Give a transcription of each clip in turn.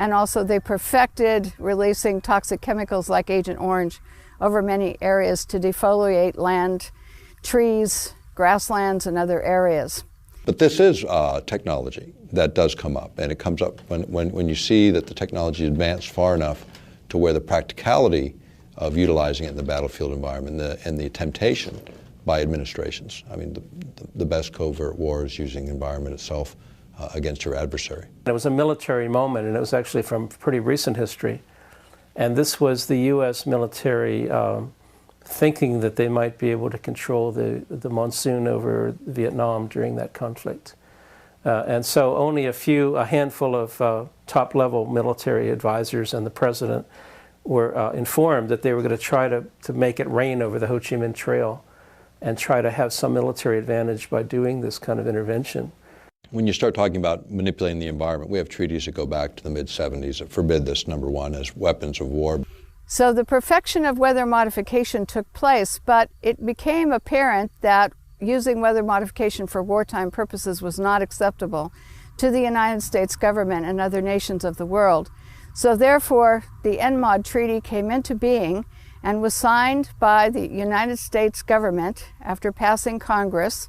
And also they perfected releasing toxic chemicals like Agent Orange over many areas to defoliate land, trees, grasslands, and other areas. But this is technology that does come up, and it comes up when you see that the technology advanced far enough to where the practicality of utilizing it in the battlefield environment and the temptation by administrations. I mean, the best covert war is using the environment itself against your adversary. It was a military moment, and it was actually from pretty recent history. And this was the U.S. military thinking that they might be able to control the monsoon over Vietnam during that conflict. And so only a handful of top-level military advisors and the president were informed that they were going to try to make it rain over the Ho Chi Minh Trail and try to have some military advantage by doing this kind of intervention. When you start talking about manipulating the environment, we have treaties that go back to the mid-70s that forbid this, number one, as weapons of war. So the perfection of weather modification took place, but it became apparent that using weather modification for wartime purposes was not acceptable to the United States government and other nations of the world. So therefore, the NMOD Treaty came into being and was signed by the United States government after passing Congress.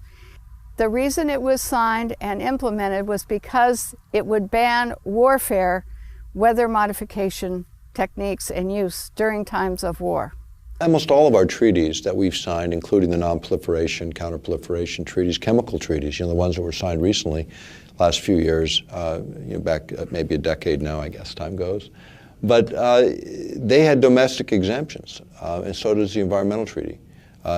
The reason it was signed and implemented was because it would ban warfare, weather modification techniques and use during times of war. Almost all of our treaties that we've signed, including the non-proliferation, counter-proliferation treaties, chemical treaties, the ones that were signed recently, last few years, back maybe a decade now, I guess time goes. But they had domestic exemptions, and so does the environmental treaty,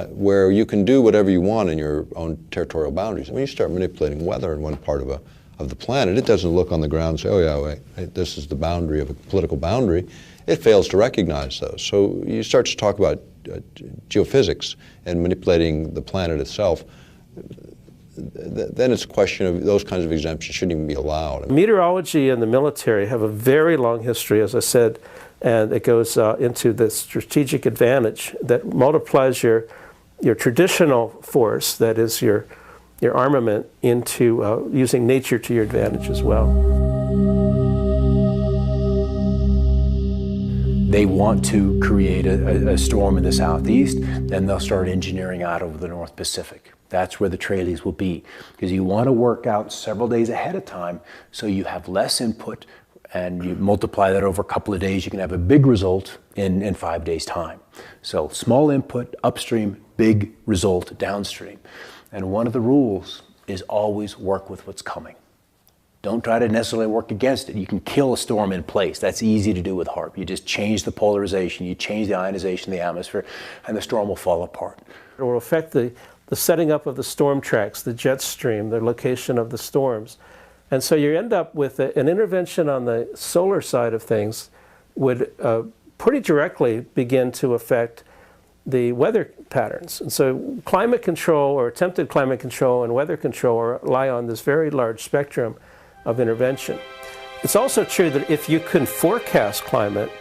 where you can do whatever you want in your own territorial boundaries. When you start manipulating weather in one part of the planet, it doesn't look on the ground and say, oh yeah, wait, this is the boundary of a political boundary. It fails to recognize those. So you start to talk about geophysics and manipulating the planet itself, then it's a question of those kinds of exemptions shouldn't even be allowed. Meteorology and the military have a very long history, as I said, and it goes into the strategic advantage that multiplies your traditional force, that is your armament, into using nature to your advantage as well. They want to create a storm in the southeast, then they'll start engineering out over the North Pacific. That's where the trailies will be, because you want to work out several days ahead of time so you have less input, and you multiply that over a couple of days, you can have a big result in 5 days' time. So small input upstream, big result downstream. And one of the rules is always work with what's coming. Don't try to necessarily work against it. You can kill a storm in place. That's easy to do with HAARP. You just change the polarization, you change the ionization of the atmosphere, and the storm will fall apart. It will affect the setting up of the storm tracks, the jet stream, the location of the storms. And so you end up with an intervention on the solar side of things would pretty directly begin to affect the weather patterns. And so climate control, or attempted climate control, and weather control rely on this very large spectrum of intervention. It's also true that if you can forecast climate,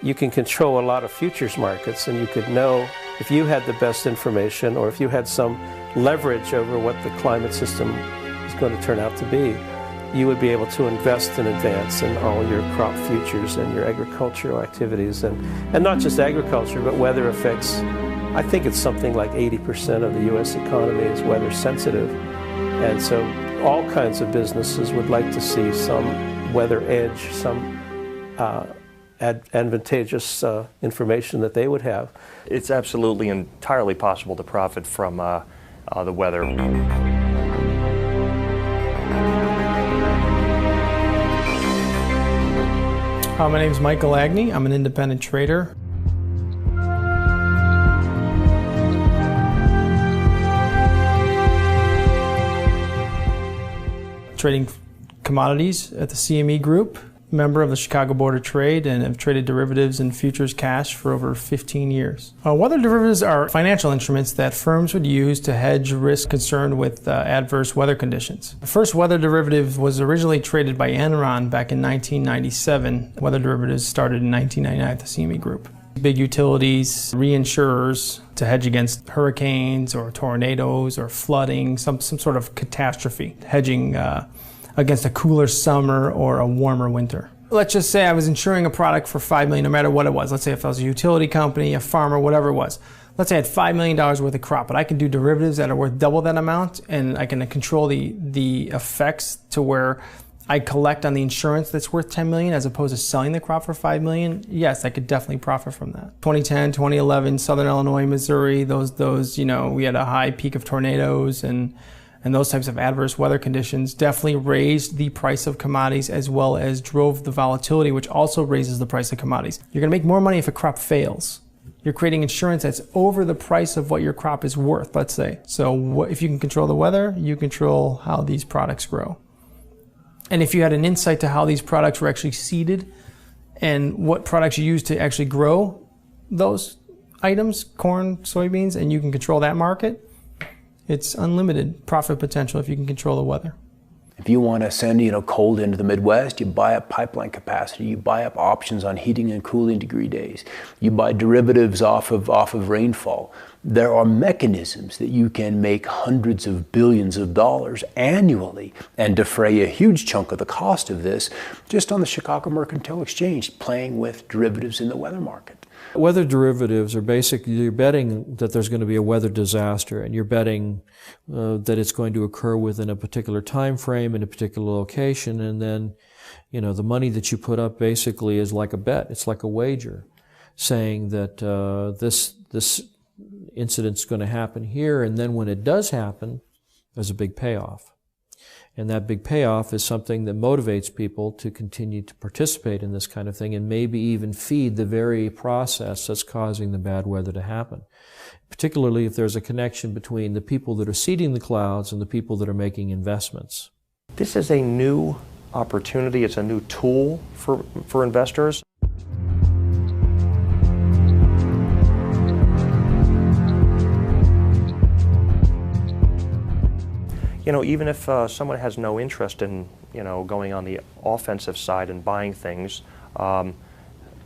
you can control a lot of futures markets, and you could know if you had the best information, or if you had some leverage over what the climate system is going to turn out to be, you would be able to invest in advance in all your crop futures and your agricultural activities, and not just agriculture, but weather effects. I think it's something like 80% of the U.S. economy is weather sensitive, and so all kinds of businesses would like to see some weather edge, some advantageous information that they would have. It's absolutely entirely possible to profit from the weather. My name is Michael Agney. I'm an independent trader. Trading commodities at the CME Group, member of the Chicago Board of Trade, and have traded derivatives and futures cash for over 15 years. Weather derivatives are financial instruments that firms would use to hedge risk concerned with adverse weather conditions. The first weather derivative was originally traded by Enron back in 1997. Weather derivatives started in 1999 at the CME Group. Big utilities, reinsurers to hedge against hurricanes or tornadoes or flooding, some sort of catastrophe, hedging against a cooler summer or a warmer winter. let's just say I was insuring a product for $5 million, no matter what it was. Let's say if I was a utility company, a farmer, whatever it was. Let's say I had $5 million worth of crop, but I can do derivatives that are worth double that amount, and I can control the effects to where I collect on the insurance that's worth $10 million as opposed to selling the crop for $5 million. Yes, I could definitely profit from that. 2010, 2011, Southern Illinois, Missouri, those, you know, we had a high peak of tornadoes and those types of adverse weather conditions definitely raised the price of commodities as well as drove the volatility, which also raises the price of commodities. You're going to make more money if a crop fails. You're creating insurance that's over the price of what your crop is worth, let's say. So if you can control the weather, you control how these products grow. And if you had an insight to how these products were actually seeded and what products you use to actually grow those items, corn, soybeans, and you can control that market, it's unlimited profit potential if you can control the weather. If you want to send, cold into the Midwest, you buy up pipeline capacity, you buy up options on heating and cooling degree days, you buy derivatives off of rainfall. There are mechanisms that you can make hundreds of billions of dollars annually and defray a huge chunk of the cost of this just on the Chicago Mercantile Exchange, playing with derivatives in the weather market. Weather derivatives are basically, you're betting that there's going to be a weather disaster, and you're betting that it's going to occur within a particular time frame in a particular location, and then, the money that you put up basically is like a bet. It's like a wager, saying that this incident's going to happen here, and then when it does happen, there's a big payoff. And that big payoff is something that motivates people to continue to participate in this kind of thing and maybe even feed the very process that's causing the bad weather to happen. Particularly if there's a connection between the people that are seeding the clouds and the people that are making investments. This is a new opportunity. It's a new tool for investors. Even if someone has no interest in, going on the offensive side and buying things,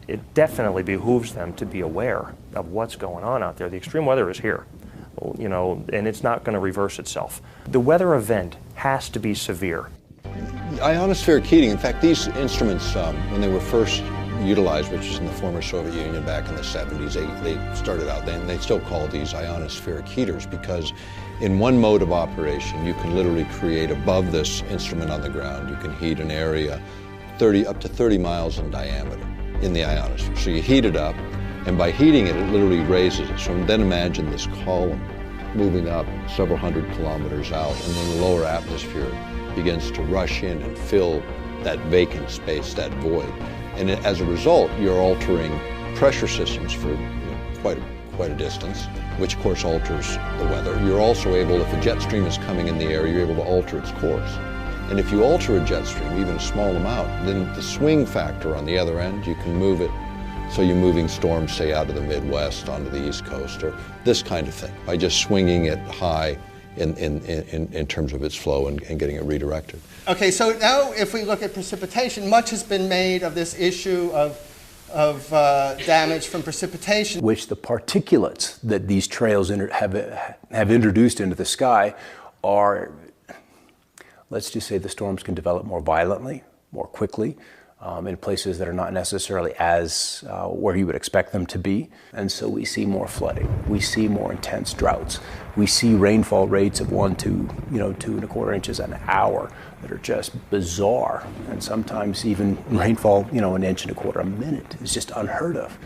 it definitely behooves them to be aware of what's going on out there. The extreme weather is here, and it's not going to reverse itself. The weather event has to be severe. Ionospheric heating, in fact, these instruments, when they were first utilized, which is in the former Soviet Union back in the 70s, they started out then, they still call these ionospheric heaters because in one mode of operation, you can literally create above this instrument on the ground, you can heat an area up to 30 miles in diameter in the ionosphere. So you heat it up, and by heating it, it literally raises it. So then imagine this column moving up several hundred kilometers out, and then the lower atmosphere begins to rush in and fill that vacant space, that void. And as a result, you're altering pressure systems for quite a distance, which of course alters the weather. You're also able, if a jet stream is coming in the air, you're able to alter its course. And if you alter a jet stream, even a small amount, then the swing factor on the other end, you can move it. So you're moving storms, say, out of the Midwest onto the East Coast, or this kind of thing, by just swinging it high in terms of its flow and getting it redirected. Okay, so now if we look at precipitation, much has been made of this issue of damage from precipitation. Which the particulates that these trails have introduced into the sky are, let's just say the storms can develop more violently, more quickly, in places that are not necessarily as where you would expect them to be. And so we see more flooding. We see more intense droughts. We see rainfall rates of 1 to 2¼ inches an hour that are just bizarre. And sometimes even rainfall, 1.25 inches a minute is just unheard of.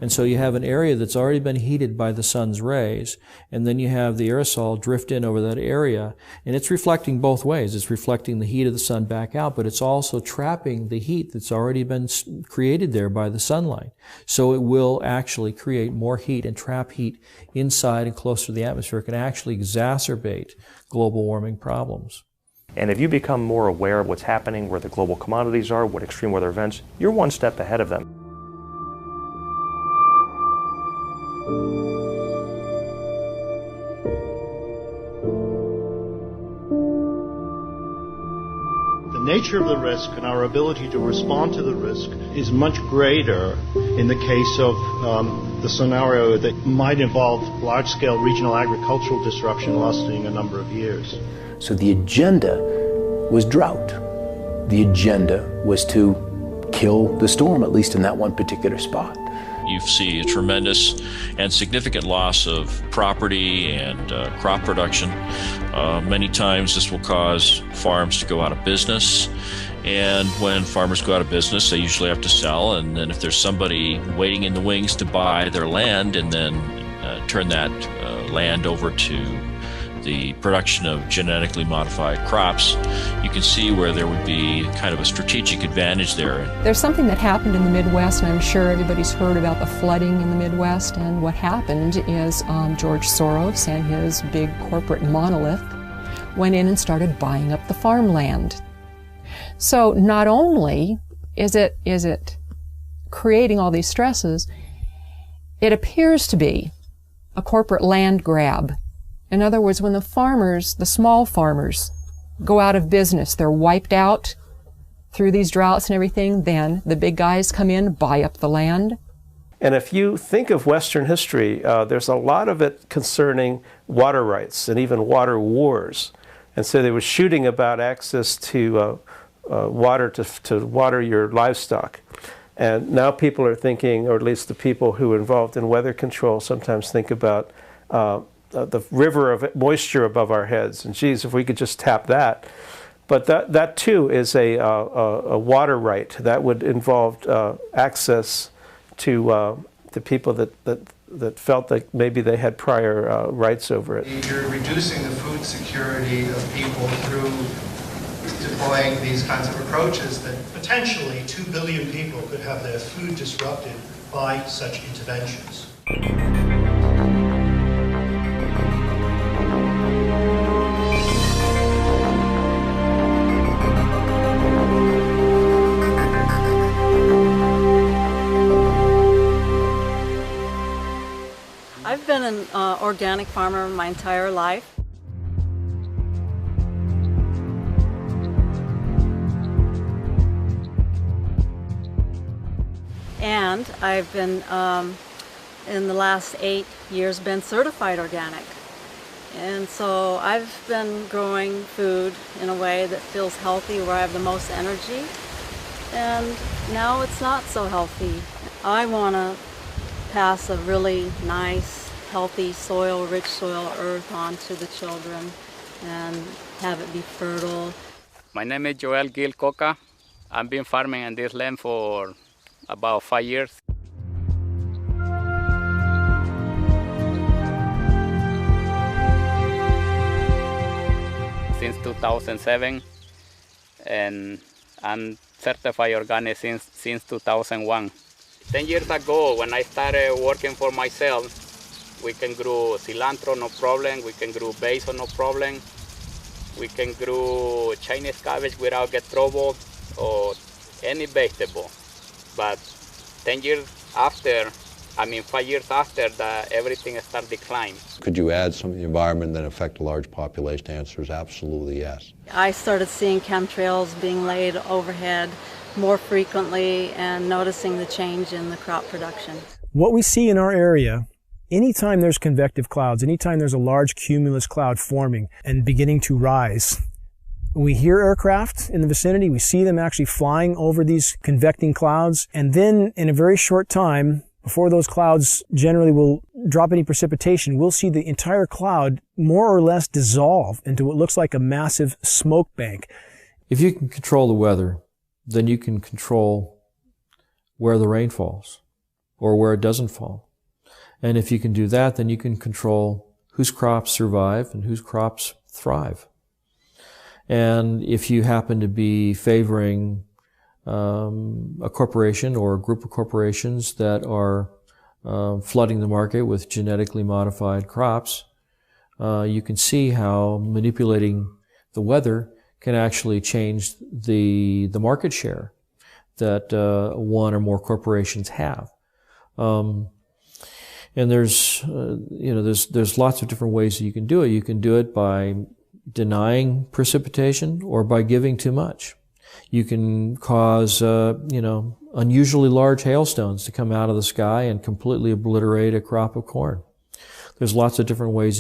And so you have an area that's already been heated by the sun's rays, and then you have the aerosol drift in over that area, and it's reflecting both ways. It's reflecting the heat of the sun back out, but it's also trapping the heat that's already been created there by the sunlight. So it will actually create more heat and trap heat inside and closer to the atmosphere. It can actually exacerbate global warming problems. And if you become more aware of what's happening, where the global commodities are, what extreme weather events, you're one step ahead of them. The nature of the risk and our ability to respond to the risk is much greater in the case of the scenario that might involve large-scale regional agricultural disruption lasting a number of years. So the agenda was drought. The agenda was to kill the storm, at least in that one particular spot. You see a tremendous and significant loss of property and crop production. Many times this will cause farms to go out of business. And when farmers go out of business, they usually have to sell. And then if there's somebody waiting in the wings to buy their land and then turn that land over to the production of genetically modified crops, you can see where there would be kind of a strategic advantage there. There's something that happened in the Midwest, and I'm sure everybody's heard about the flooding in the Midwest. And what happened is George Soros and his big corporate monolith went in and started buying up the farmland. So not only is it creating all these stresses, it appears to be a corporate land grab. In other words, when the farmers, the small farmers, go out of business, they're wiped out through these droughts and everything, then the big guys come in, buy up the land. And if you think of Western history, there's a lot of it concerning water rights and even water wars. And so they were shooting about access to water to water your livestock. And now people are thinking, or at least the people who are involved in weather control sometimes think about the river of moisture above our heads, and geez, if we could just tap that. But that too is a water right that would involve access to people that felt that maybe they had prior rights over it. You're reducing the food security of people through deploying these kinds of approaches that potentially 2 billion people could have their food disrupted by such interventions. I've been an organic farmer my entire life. And I've been, in the last 8 years, been certified organic. And so I've been growing food in a way that feels healthy, where I have the most energy. And now it's not so healthy. I want to pass a really nice, healthy soil, rich soil, earth on to the children and have it be fertile. My name is Joel Gil Coca. I've been farming in this land for about 5 years. Since 2007, and I'm certified organic since 2001. 10 years ago, when I started working for myself, we can grow cilantro, no problem. We can grow basil, no problem. We can grow Chinese cabbage without get trouble, or any vegetable. But 10 years after, 5 years after, that everything started declining. Could you add some of the environment that affect a large population? The answer is absolutely yes. I started seeing chemtrails being laid overhead more frequently and noticing the change in the crop production. What we see in our area, anytime there's convective clouds, anytime there's a large cumulus cloud forming and beginning to rise, we hear aircraft in the vicinity, we see them actually flying over these convecting clouds, and then in a very short time, before those clouds generally will drop any precipitation, we'll see the entire cloud more or less dissolve into what looks like a massive smoke bank. If you can control the weather, then you can control where the rain falls or where it doesn't fall. And if you can do that, then you can control whose crops survive and whose crops thrive. And if you happen to be favoring a corporation or a group of corporations that are flooding the market with genetically modified crops, you can see how manipulating the weather can actually change the market share that one or more corporations have. And there's lots of different ways that you can do it. You can do it by denying precipitation or by giving too much. You can cause, unusually large hailstones to come out of the sky and completely obliterate a crop of corn. There's lots of different ways